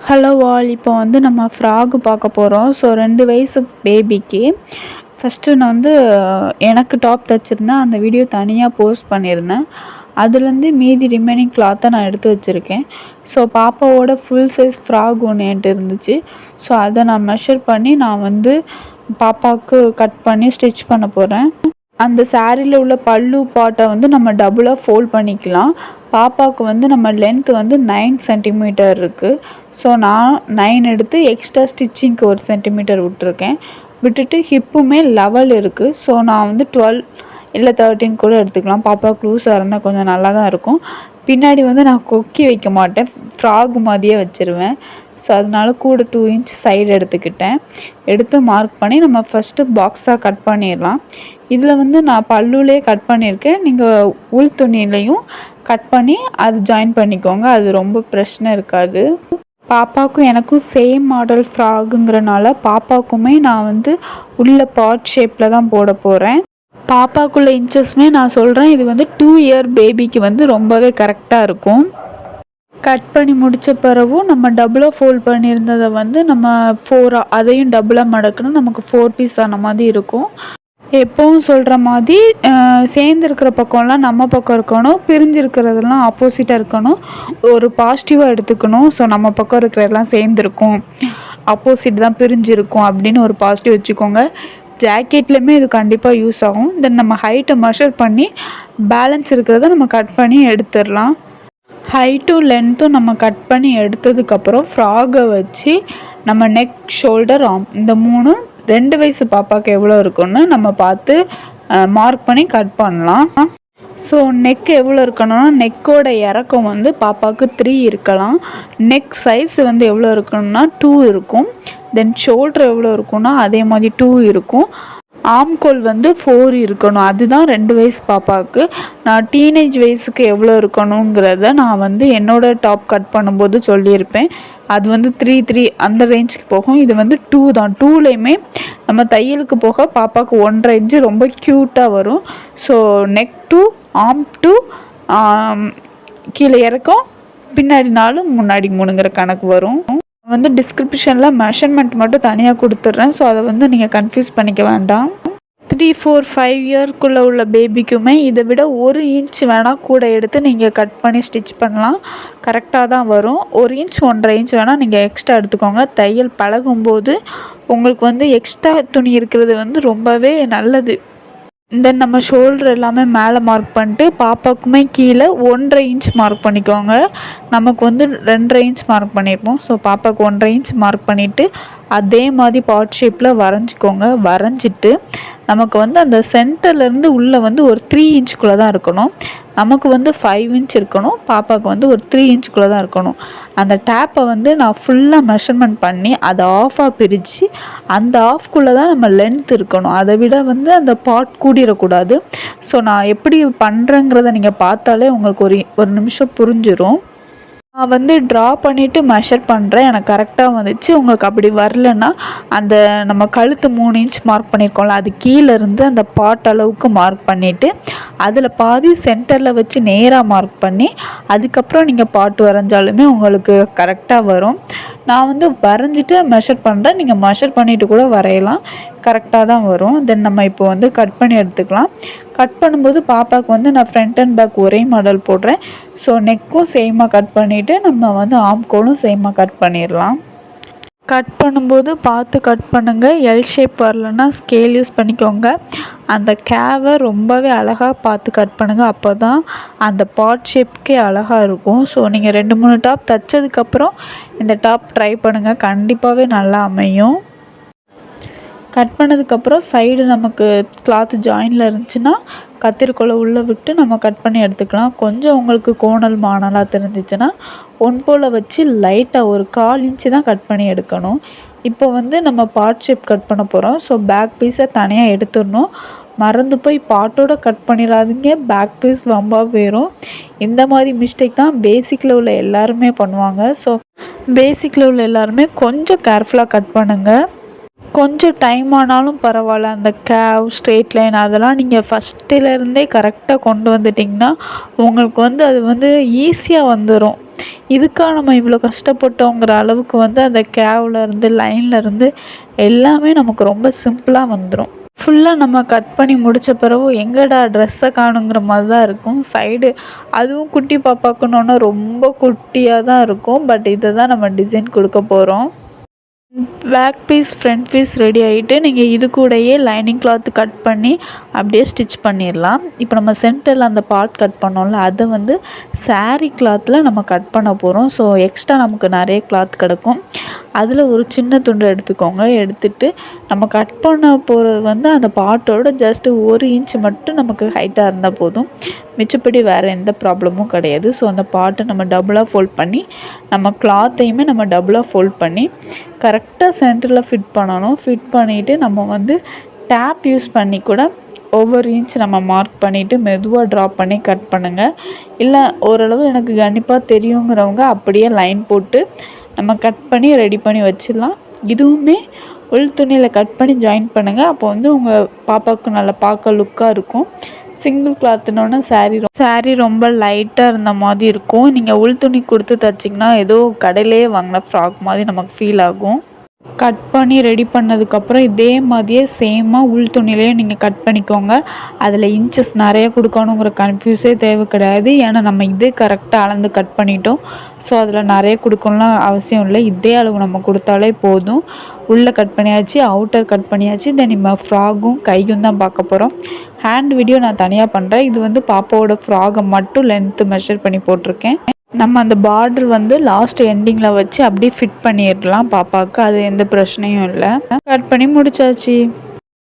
Hello all. இப்போ வந்து நம்ம ஃப்ராகு பார்க்க போகிறோம். ஸோ 2 வயசு பேபிக்கு ஃபஸ்ட்டு நான் வந்து எனக்கு டாப் தைச்சிருந்தேன். அந்த வீடியோ தனியாக போஸ்ட் பண்ணியிருந்தேன். அதுலேருந்து மீதி ரிமைனிங் கிளாத்தை நான் எடுத்து வச்சுருக்கேன். ஸோ பாப்பாவோட ஃபுல் சைஸ் ஃப்ராக் ஒன்று என்கிட்ட இருந்துச்சு. ஸோ அதை நான் மெஷர் பண்ணி நான் வந்து பாப்பாவுக்கு கட் பண்ணி ஸ்டிச் பண்ண போகிறேன். அந்த சாரியில் உள்ள பல்லு பாட்டை வந்து நம்ம டபுளாக ஃபோல்ட் பண்ணிக்கலாம். பாப்பாவுக்கு வந்து நம்ம லென்த் வந்து 9 சென்டிமீட்டர் இருக்குது. ஸோ நான் 9 எடுத்து எக்ஸ்ட்ரா ஸ்டிச்சிங்க்கு 1 சென்டிமீட்டர் விட்டுருக்கேன். விட்டுட்டு ஹிப்புமே லெவல் இருக்குது. ஸோ நான் வந்து 12 இல்லை 13 கூட எடுத்துக்கலாம். பாப்பாவுக்கு லூஸாக இருந்தால் கொஞ்சம் நல்லா தான் இருக்கும். பின்னாடி வந்து நான் கொக்கி வைக்க மாட்டேன், ஃப்ராக் மாதிரியே வச்சுருவேன். ஸோ அதனால கூட 2 இன்ச் சைடு எடுத்துக்கிட்டேன். எடுத்து மார்க் பண்ணி நம்ம ஃபஸ்ட்டு பாக்ஸாக கட் பண்ணிடலாம். இதில் வந்து நான் பல்லுலேயே கட் பண்ணியிருக்கேன். நீங்கள் உள் துணியிலையும் கட் பண்ணி அது ஜாயின் பண்ணிக்கோங்க. அது ரொம்ப பிரச்சனை இருக்காது. பாப்பாவுக்கும் எனக்கும் சேம் மாடல் ஃப்ராகுங்கிறனால பாப்பாவுக்குமே நான் வந்து உள்ள பாட் ஷேப்பில் தான் போட போகிறேன். பாப்பாக்குள்ள இன்ச்சஸ்மே நான் சொல்கிறேன். இது வந்து 2 இயர் பேபிக்கு வந்து ரொம்பவே கரெக்டாக இருக்கும். கட் பண்ணி முடித்த பிறகும் நம்ம டபுளாக ஃபோல்ட் பண்ணியிருந்ததை வந்து நம்ம 4 அதையும் டபுளாக மடக்கணும். நமக்கு 4 பீஸ் ஆன மாதிரி இருக்கும். எப்போவும் சொல்கிற மாதிரி சேர்ந்துருக்கிற பக்கம்லாம் நம்ம பக்கம் இருக்கணும், பிரிஞ்சிருக்கிறதெல்லாம் ஆப்போசிட்டாக இருக்கணும். ஒரு பாசிட்டிவாக எடுத்துக்கணும். ஸோ நம்ம பக்கம் இருக்கிறதெல்லாம் சேர்ந்துருக்கும், ஆப்போசிட் தான் பிரிஞ்சிருக்கும் அப்படின்னு ஒரு பாசிட்டிவ் வச்சுக்கோங்க. ஜாக்கெட்லேயுமே இது கண்டிப்பாக யூஸ் ஆகும். தென் நம்ம ஹைட்டை மெஷர் பண்ணி பேலன்ஸ் இருக்கிறத நம்ம கட் பண்ணி எடுத்துடலாம். ஹைட்டும் லென்த்தும் நம்ம கட் பண்ணி எடுத்ததுக்கப்புறம் ஃப்ராகை வச்சு நம்ம நெக், ஷோல்டர், ஆர்ம் இந்த 3 2 வயசு பாப்பாவுக்கு எவ்வளோ இருக்குன்னு நம்ம பார்த்து மார்க் பண்ணி கட் பண்ணலாம். ஸோ நெக் எவ்வளோ இருக்கணும்னா, நெக்கோட இறக்கம் வந்து பாப்பாவுக்கு 3 இருக்கலாம். நெக் சைஸ் வந்து எவ்வளோ இருக்கணும்னா 2 இருக்கும். தென் ஷோல்டர் எவ்வளோ இருக்குன்னா அதே மாதிரி 2 இருக்கும். ஆம்கோல் வந்து 4 இருக்கணும். அதுதான் 2 வயசு பாப்பாவுக்கு. நான் டீனேஜ் வயசுக்கு எவ்வளோ இருக்கணுங்கிறத நான் வந்து என்னோடய டாப் கட் பண்ணும்போது சொல்லியிருப்பேன். அது வந்து 3 அந்த ரேஞ்சுக்கு போகும். இது வந்து 2 தான். 2லேயுமே நம்ம தையலுக்கு போக பாப்பாவுக்கு 1.5 இன்ச்சு ரொம்ப க்யூட்டாக வரும். ஸோ நெக் 2, ஆர்ம் 2, கீழே இறக்கம், பின்னாடி 4, முன்னாடி 3ங்கிற கணக்கு வரும். வந்து டிஸ்கிரிப்ஷனில் மெஷர்மெண்ட் மட்டும் தனியாக கொடுத்துட்றேன். ஸோ அதை வந்து நீங்கள் கன்ஃபியூஸ் பண்ணிக்க வேண்டாம். 3, 4, 5 இயர்க்குள்ளே உள்ள பேபிக்குமே இதை விட 1 இன்ச் வேணால் கூட எடுத்து நீங்கள் கட் பண்ணி ஸ்டிச் பண்ணலாம். கரெக்டாக தான் வரும். 1 இன்ச் 1.5 இன்ச் வேணால் நீங்கள் எக்ஸ்ட்ரா எடுத்துக்கோங்க. தையல் பழகும்போது உங்களுக்கு வந்து எக்ஸ்ட்ரா துணி இருக்கிறது வந்து ரொம்பவே நல்லது. தென் நம்ம ஷோல்டர் எல்லாமே மேலே மார்க் பண்ணிட்டு பாப்பாவுக்குமே கீழே 1.5 இன்ச் மார்க் பண்ணிக்கோங்க. நமக்கு வந்து 2.5 இன்ச் மார்க் பண்ணியிருப்போம். ஸோ பாப்பாவுக்கு 1.5 இன்ச் மார்க் பண்ணிவிட்டு அதே மாதிரி பாட் ஷேப்பில் வரைஞ்சிக்கோங்க. வரைஞ்சிட்டு நமக்கு வந்து அந்த சென்டர்லேருந்து உள்ளே வந்து ஒரு 3 இன்ச்சுக்குள்ளே தான் இருக்கணும். நமக்கு வந்து 5 இன்ச் இருக்கணும். பாப்பாவுக்கு வந்து ஒரு 3 இன்ச்சுக்குள்ளே தான் இருக்கணும். அந்த டேப்பை வந்து நான் ஃபுல்லாக மெஷர்மெண்ட் பண்ணி அதை ஆஃபாக பிரித்து அந்த ஆஃப்குள்ளே தான் நம்ம லென்த் இருக்கணும். அதை விட வந்து அந்த பாட் கூடிடக்கூடாது. ஸோ நான் எப்படி பண்ணுறேங்கிறத நீங்கள் பார்த்தாலே உங்களுக்கு ஒரு நிமிஷம் புரிஞ்சிடும். நான் வந்து ட்ரா பண்ணிவிட்டு மெஷர் பண்ணுறேன். எனக்கு கரெக்டாக வந்துச்சு. உங்களுக்கு அப்படி வரலன்னா அந்த நம்ம கழுத்து 3 இன்ச் மார்க் பண்ணியிருக்கோம்ல, அது கீழேருந்து அந்த பாட் அளவுக்கு மார்க் பண்ணிவிட்டு அதில் பாதி சென்டரில் வச்சு நேராக மார்க் பண்ணி அதுக்கப்புறம் நீங்கள் பாட் வரைஞ்சாலுமே உங்களுக்கு கரெக்டாக வரும். நான் வந்து வரைஞ்சிட்டு மெஷர் பண்ணுறேன். நீங்கள் மெஷர் பண்ணிவிட்டு கூட வரையலாம், கரெக்டாக தான் வரும். தென் நம்ம இப்போ வந்து கட் பண்ணி எடுத்துக்கலாம். கட் பண்ணும்போது பாப்பாவுக்கு வந்து நான் ஃப்ரண்ட் அண்ட் பேக் ஒரே மாடல் போடுறேன். ஸோ நெக்கும் சேமாக கட் பண்ணிவிட்டு நம்ம வந்து ஆம்கோலும் சேமாக கட் பண்ணிடலாம். கட் பண்ணும்போது பார்த்து கட் பண்ணுங்கள். எல் ஷேப் வரலன்னா ஸ்கேல் யூஸ் பண்ணிக்கோங்க. அந்த கேவை ரொம்பவே அழகாக பார்த்து கட் பண்ணுங்கள். அப்போ தான் அந்த பாட் ஷேப்புக்கே அழகாக இருக்கும். ஸோ நீங்கள் 2-3 டாப் தைச்சதுக்கப்புறம் இந்த டாப் ட்ரை பண்ணுங்கள். கண்டிப்பாகவே நல்லா அமையும். கட் பண்ணதுக்கப்புறம் சைடு நமக்கு கிளாத்து ஜாயினில் இருந்துச்சுன்னா கத்திரிக்கோலை உள்ளே விட்டு நம்ம கட் பண்ணி எடுத்துக்கலாம். கொஞ்சம் உங்களுக்கு கோணல் மானலாக தெரிஞ்சிச்சுன்னா 1 போல் வச்சு லைட்டாக ஒரு 1/4 இன்ச்சு தான் கட் பண்ணி எடுக்கணும். இப்போ வந்து நம்ம பாட் ஷேப் கட் பண்ண போகிறோம். ஸோ பேக் பீஸை தனியாக எடுத்துடணும். மறந்து போய் பாட்டோட கட் பண்ணிடாதீங்க, பேக் பீஸ் வம்பாக போயிடும். இந்த மாதிரி மிஸ்டேக் தான் பேசிக்கில் உள்ள எல்லாருமே பண்ணுவாங்க. ஸோ பேசிக்கில் உள்ள எல்லாருமே கொஞ்சம் கேர்ஃபுல்லாக கட் பண்ணுங்கள். கொஞ்சம் டைம் ஆனாலும் பரவாயில்ல. அந்த கேவ், ஸ்ட்ரெயிட் லைன் அதெல்லாம் நீங்கள் ஃபஸ்ட்டிலேருந்தே கரெக்டாக கொண்டு வந்துட்டிங்கன்னா உங்களுக்கு வந்து அது வந்து ஈஸியாக வந்துடும். இதுக்காக நம்ம இவ்வளோ கஷ்டப்பட்டோங்கிற அளவுக்கு வந்து அந்த கேவ்லேருந்து லைன்லேருந்து எல்லாமே நமக்கு ரொம்ப சிம்பிளாக வந்துடும். ஃபுல்லாக நம்ம கட் பண்ணி முடித்த பிறகு எங்கடா ட்ரெஸ்ஸை காணுங்கிற மாதிரி தான் இருக்கும். சைடு அதுவும் குட்டி பாப்பாக்குன்னொன்று ரொம்ப குட்டியாக தான் இருக்கும். பட் இதை தான் நம்ம டிசைன் கொடுக்க போகிறோம். Back piece front piece ready ஆகிட்டு நீங்கள் இது கூடயே லைனிங் கிளாத் கட் பண்ணி அப்படியே ஸ்டிச் பண்ணிடலாம். இப்போ நம்ம சென்டரில் அந்த பார்ட் கட் பண்ணோம்ல, அதை வந்து சாரீ கிளாத்தில் நம்ம கட் பண்ண போகிறோம். ஸோ எக்ஸ்ட்ரா நமக்கு நிறைய கிளாத் கிடக்கும். அதில் ஒரு சின்ன துண்டு எடுத்துக்கோங்க. எடுத்துகிட்டு நம்ம கட் பண்ண போகிறது வந்து அந்த பார்ட்டோட ஜஸ்ட்டு 1 இன்ச் மட்டும் நமக்கு ஹைட்டாக இருந்தால் போதும். மிச்சப்படி வேறு எந்த ப்ராப்ளமும் கிடையாது. ஸோ அந்த பார்ட்டை நம்ம டபுளாக ஃபோல்ட் பண்ணி நம்ம கிளாத்தையுமே நம்ம டபுளாக ஃபோல்ட் பண்ணி கரெக்டாக சென்டரில் ஃபிட் பண்ணணும். ஃபிட் பண்ணிவிட்டு நம்ம வந்து டேப் யூஸ் பண்ணி கூட ஒவ்வொரு இன்ச் நம்ம மார்க் பண்ணிவிட்டு மெதுவாக ட்ராப் பண்ணி கட் பண்ணுங்கள். இல்லை ஓரளவு எனக்கு கண்டிப்பாக தெரியுங்கிறவங்க அப்படியே லைன் போட்டு நம்ம கட் பண்ணி ரெடி பண்ணி வச்சிடலாம். இதுவுமே உள் துணியில் கட் பண்ணி ஜாயின் பண்ணுங்கள். அப்போ வந்து உங்கள் பாப்பாவுக்கு நல்லா பார்க்க லுக்காக இருக்கும். சிங்கிள் கிளாத்துனோன்னா சாரீ ரொம்ப லைட்டாக இருந்த மாதிரி இருக்கும். நீங்கள் உள் துணி கொடுத்து தைச்சிங்கன்னா ஏதோ கடையிலேயே வாங்கின ஃப்ராக் மாதிரி நமக்கு ஃபீல் ஆகும். கட் பண்ணி ரெடி பண்ணதுக்கப்புறம் இதே மாதிரியே சேமாக உள் துணியிலையும் நீங்கள் கட் பண்ணிக்கோங்க. அதில் இன்ச்சஸ் நிறைய கொடுக்கணுங்கிற கன்ஃபியூஸே தேவை கிடையாது. ஏன்னா நம்ம இதே கரெக்டாக அளந்து கட் பண்ணிட்டோம். ஸோ அதில் நிறைய கொடுக்கணும்லாம் அவசியம் இல்லை. இதே அளவு நம்ம கொடுத்தாலே போதும். உள்ளே கட் பண்ணியாச்சு, அவுட்டர் கட் பண்ணியாச்சு. தென் நம்ம ஃப்ராகும் கையும் தான் பார்க்க போகிறோம். ஹேண்ட் வீடியோ நான் தனியாக பண்ணுறேன். இது வந்து பாப்பாவோட ஃப்ராகை மட்டும் லென்த்து மெஷர் பண்ணி போட்டிருக்கேன். நம்ம அந்த பார்டர் வந்து லாஸ்ட் எண்டிங்கில் வச்சு அப்படியே ஃபிட் பண்ணிடலாம் பாப்பாவுக்கு. அது எந்த பிரச்சனையும் இல்லை. கட் பண்ணி முடிச்சாச்சு.